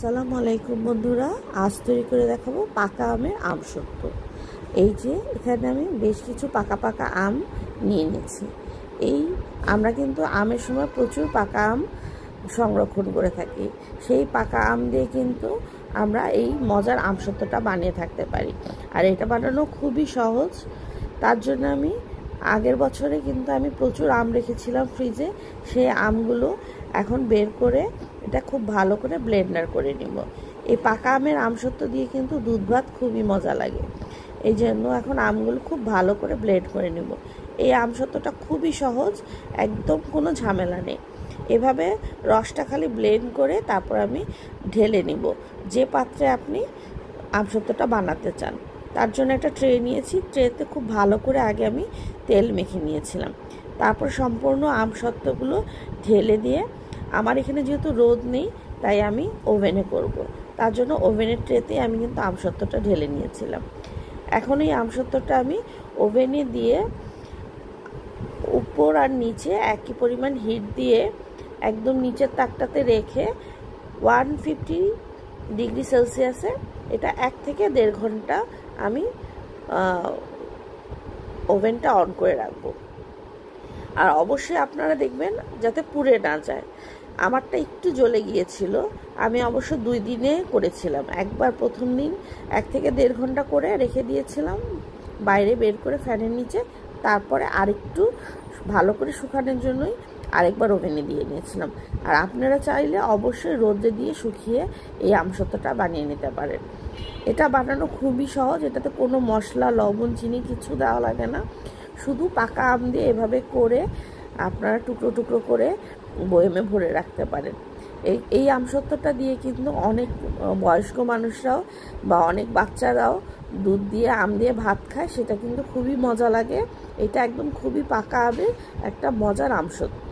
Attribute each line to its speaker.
Speaker 1: সালামু আলাইকুম বন্ধুরা, আজ তৈরি করে দেখাবো পাকা আমের আমসত্ত্ব। এই যে এখানে আমি বেশ কিছু পাকা পাকা আম নিয়ে নিয়েছি। আমরা কিন্তু আমের সময় প্রচুর পাকা আম সংরক্ষণ করে থাকি। সেই পাকা আম দিয়ে কিন্তু আমরা এই মজার আমসত্ত্বটা বানিয়ে থাকতে পারি। আর এটা বানানো খুবই সহজ। তার জন্য আমি আগের বছরে কিন্তু আমি প্রচুর আম রেখেছিলাম ফ্রিজে। সেই আমগুলো এখন বের করে এটা খুব ভালো করে ব্লেন্ডার করে নিব। এই পাকা আমের আমসত্ত্ব দিয়ে কিন্তু দুধ ভাত খুবই মজা লাগে। এই জন্য এখন আমগুলো খুব ভালো করে ব্লেন্ড করে নিব। এই আমসত্ত্বটা খুবই সহজ, একদম কোনো ঝামেলা নেই। এভাবে রসটা খালি ব্লেন্ড করে তারপর আমি ঢেলে নিব যে পাত্রে আপনি আমসত্ত্বটা বানাতে চান। তার জন্য একটা ট্রে নিয়েছি। ট্রেতে খুব ভালো করে আগে আমি তেল মেখে নিয়েছিলাম। তারপর সম্পূর্ণ আমসত্ত্বগুলো ঢেলে দিয়ে, আমার এখানে যেহেতু রোদ নেই তাই আমি ওভেনে করব। তার জন্য ওভেনের ট্রেতে আমি কিন্তু আমসত্ত্বটা ঢেলে নিয়েছিলাম। এখন এই আমসত্ত্বটা আমি ওভেনে দিয়ে উপর আর নিচে একই পরিমাণ হিট দিয়ে একদম নিচের তাকটাতে রেখে 150 ডিগ্রি সেলসিয়াসে এটা 1 থেকে 1.5 ঘন্টা আমি ওভেনটা অন করে রাখবো। আর অবশ্যই আপনারা দেখবেন যাতে পুড়ে না যায়। আমারটা একটু জ্বলে গিয়েছিল। আমি অবশ্য 2 দিনে করেছিলাম। একবার প্রথম দিন 1 থেকে 1.5 ঘন্টা করে রেখে দিয়েছিলাম বাইরে বের করে ফ্যানের নিচে। তারপরে আরেকটু ভালো করে শুকানোর জন্যই আরেকবার ওভেনে দিয়ে নিয়েছিলাম। আর আপনারা চাইলে অবশ্যই রোদে দিয়ে শুকিয়ে এই আমসত্ত্বটা বানিয়ে নিতে পারেন। এটা বানানো খুবই সহজ। এটাতে কোনো মশলা, লবণ, চিনি কিছু দেওয়া লাগে না। শুধু পাকা আম দিয়ে এভাবে করে আপনারা টুকরো টুকরো করে বয়মে ভরে রাখতে পারেন। এই আমসত্ত্বটা দিয়ে কিন্তু অনেক বয়স্ক মানুষরাও বা অনেক বাচ্চারাও দুধ দিয়ে আম দিয়ে ভাত খায়। সেটা কিন্তু খুবই মজা লাগে। এটা একদম খুবই পাকা আমের একটা মজার আমসত্ত্ব।